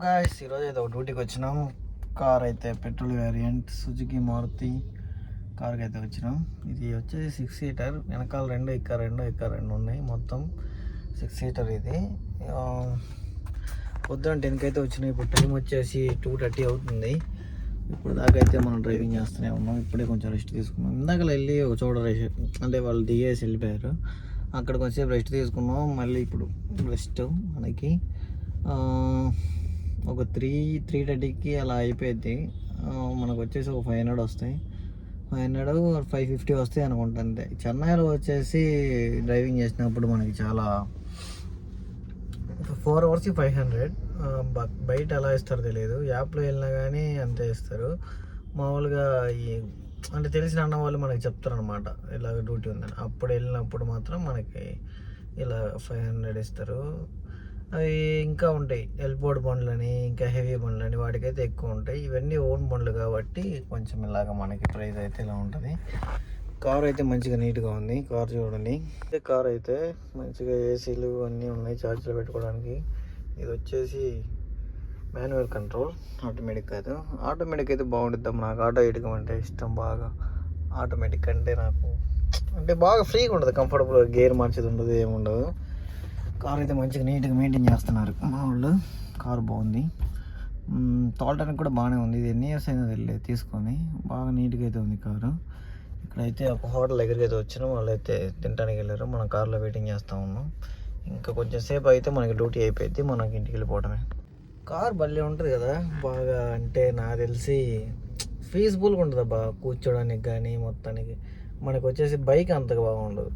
Guys ఈరోజు అయితే ఒక డ్యూటీకి వచ్చినాం. కార్ అయితే పెట్రోల్ వేరియంట్ సుజుకి మారుతి కార్కి అయితే వచ్చినాం. ఇది వచ్చేసి 6 సీటర్, వెనకాల రెండు ఉన్నాయి, మొత్తం 6 సీటర్. ఇది పొద్దున 10కి అయితే వచ్చినాయి. ఇప్పుడు టైం వచ్చేసి 2:30 అవుతుంది. ఇప్పుడు దాకా అయితే మనం డ్రైవింగ్ చేస్తూనే ఉన్నాం. ఇప్పుడే కొంచెం రెస్ట్ తీసుకున్నాం. ఇందాక వెళ్ళి ఒక చోట అంటే వాళ్ళు దిగేసి వెళ్ళిపోయారు. అక్కడ కొంచెంసేపు రెస్ట్ తీసుకున్నాం. మళ్ళీ ఇప్పుడు రెస్ట్ మనకి ఒక 3:30కి అలా అయిపోయింది. మనకు వచ్చేసి ఒక 500 వస్తాయి, 500 550 వస్తాయి అనుకుంటా. అంతే. చెన్నైలో వచ్చేసి డ్రైవింగ్ చేసినప్పుడు మనకి చాలా 4 అవర్స్కి 500. బయట ఎలా ఇస్తారో తెలియదు, యాప్లో వెళ్ళినా కానీ అంతే ఇస్తారు. మామూలుగా అంటే తెలిసిన అన్న వాళ్ళు మనకి చెప్తారనమాట ఇలాగ డ్యూటీ ఉందని. అప్పుడు వెళ్ళినప్పుడు మాత్రం మనకి ఇలా 500 ఇస్తారు. అవి ఇంకా ఉంటాయి ఎల్బోర్డ్ బండ్లని, ఇంకా హెవీ బండ్లని, వాటికైతే ఎక్కువ ఉంటాయి. ఇవన్నీ ఓన్ బండ్లు కాబట్టి కొంచెం ఇలాగ మనకి ప్రైస్ అయితే ఇలా ఉంటుంది. కార్ అయితే మంచిగా నీట్గా ఉంది. కార్ చూడండి, కార్ అయితే మంచిగా ఏసీలు అన్నీ ఉన్నాయి, ఛార్జీలు పెట్టుకోవడానికి. ఇది వచ్చేసి మాన్యువల్ కంట్రోల్, ఆటోమేటిక్ కాదు. ఆటోమేటిక్ అయితే బాగుంటుంది. నాకు ఆటో వేయడం అంటే ఇష్టం బాగా. ఆటోమేటిక్ అంటే నాకు అంటే బాగా ఫ్రీగా ఉంటుంది, కంఫర్టబుల్. గేర్ మార్చేది ఉండదు, ఏముండదు. కార్ అయితే మంచిగా నీట్గా మెయింటైన్ చేస్తున్నారు మా వాళ్ళు. కార్ బాగుంది, తోలటానికి కూడా బాగానే ఉంది. ఇది ఎన్ని ఇయర్స్ అయినా తెలియదు తీసుకొని. బాగా నీట్గా అయితే ఉంది కారు. ఇక్కడైతే ఒక హోటల్ దగ్గరికి అయితే వచ్చినాం. వాళ్ళు అయితే తినడానికి వెళ్ళారు, మనం కార్లో వెయిటింగ్ చేస్తూ ఉన్నాం. ఇంకా కొంచెం సేపు అయితే మనకి డ్యూటీ అయిపోయింది, మనకి ఇంటికి వెళ్ళిపోవడమే. కార్ భలే ఉంటుంది కదా బాగా. అంటే నాకు తెలిసి ఫీజిబుల్గా ఉంటుంది బాగా కూర్చోడానికి కానీ మొత్తానికి. మనకు వచ్చేసి బైక్ అంతగా బాగుండదు.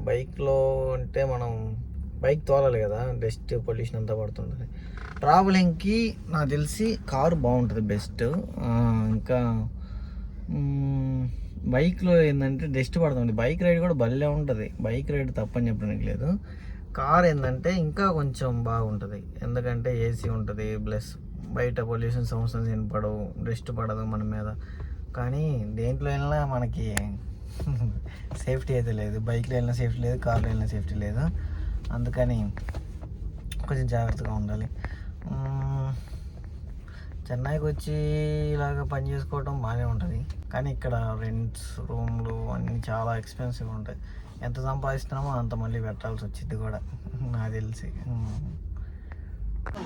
బైక్లో అంటే మనం బైక్ తోలాలి కదా, డస్ట్ పొల్యూషన్ అంతా పడుతుంటుంది. ట్రావెలింగ్కి నాకు తెలిసి కారు బాగుంటుంది బెస్ట్. ఇంకా బైక్లో ఏంటంటే డస్ట్ పడుతుంది. బైక్ రైడ్ కూడా భలే ఉంటుంది. బైక్ రైడ్ తప్పని చెప్పడానికి లేదు. కార్ ఏంటంటే ఇంకా కొంచెం బాగుంటుంది, ఎందుకంటే ఏసీ ఉంటుంది, ప్లస్ బయట పొల్యూషన్ సౌండ్స్ వినపడవు, డస్ట్ పడదు మన మీద. కానీ దేంట్లో వెళ్ళినా మనకి సేఫ్టీ అయితే లేదు. బైక్లో వెళ్ళినా సేఫ్టీ లేదు, కార్లో వెళ్ళినా సేఫ్టీ లేదు. అందుకని కొంచెం జాగ్రత్తగా ఉండాలి. చెన్నైకి వచ్చి ఇలాగ పని చేసుకోవడం బాగానే ఉంటుంది, కానీ ఇక్కడ రెంట్స్, రూమ్లు అన్నీ చాలా ఎక్స్పెన్సివ్ ఉంటాయి. ఎంత సంపాదిస్తున్నామో అంత మళ్ళీ పెట్టాల్సి వచ్చింది కూడా నాకు తెలిసి.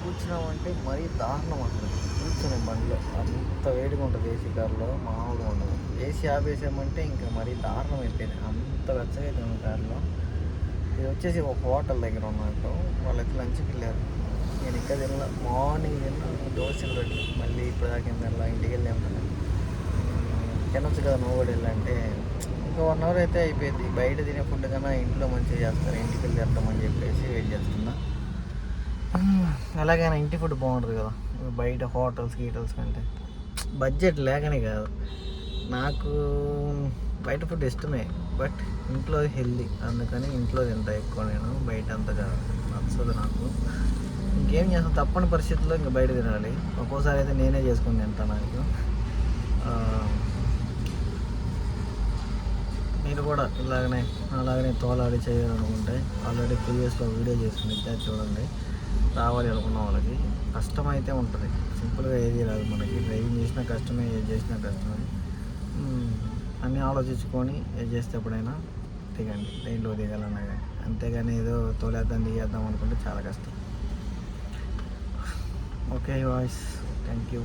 కూర్చున్నామంటే మరీ దారుణం ఉంటుంది. కూర్చునే బండిలో అంత వేడిగా ఉంటుంది. ఏసీ కార్లో మామూలుగా ఉండదు. ఏసీ ఆపేసామంటే ఇంకా మరీ దారుణం అయిపోయింది, అంత వెచ్చగా అవుతుంది కార్లో. ఇది వచ్చేసి ఒక హోటల్ దగ్గర ఉన్నట్టు. వాళ్ళైతే లంచ్కి వెళ్ళారు, నేను ఇంకా తిన్నా. మార్నింగ్ తిన్నా దోశలు పెట్టి, మళ్ళీ ఇప్పుడు దాకా తిన్నా. ఇంటికి వెళ్ళి ఏమన్నా తినొచ్చు కదా నువ్వు కూడా వెళ్ళంటే. ఇంకా 1 అవర్ అయితే అయిపోయింది. బయట తినే ఫుడ్ కన్నా ఇంట్లో మంచిగా చేస్తారు, ఇంటికి వెళ్ళి చేద్దామని చెప్పేసి వెయిట్ చేస్తున్నా. ఎలాగైనా ఇంటి ఫుడ్ బాగుంటుంది కదా బయట హోటల్స్ కంటే. బడ్జెట్ లేకనే కాదు, నాకు బయట ఫుడ్ ఇష్టమే, బట్ ఇంట్లో హెల్దీ. అందుకని ఇంట్లో తింటా ఎక్కువ. నేను బయట అంతగా నచ్చదు నాకు. ఇంకేం చేస్తాను, తప్పని పరిస్థితుల్లో ఇంకా బయట తినాలి. ఒక్కోసారి అయితే నేనే చేసుకొని తింటాను. నాకు మీరు కూడా అలాగనే తోలాడి చేయాలనుకుంటే ఆల్రెడీ ప్రీవియస్లో వీడియో చేసుకుని చూడండి. రావాలి అనుకున్న వాళ్ళకి కష్టమైతే ఉంటుంది, సింపుల్గా ఏది రాదు మనకి. డ్రైవింగ్ చేసినా కష్టమే, ఏది చేసినా కష్టమే. అన్నీ ఆలోచించుకొని ఏది చేస్తే ఎప్పుడైనా దిగండి, దేంట్లో దిగాలన్నా కానీ. అంతేగాని ఏదో తోలేద్దాం దిగేద్దాం అనుకుంటే చాలా కష్టం. Okay voice, thank you.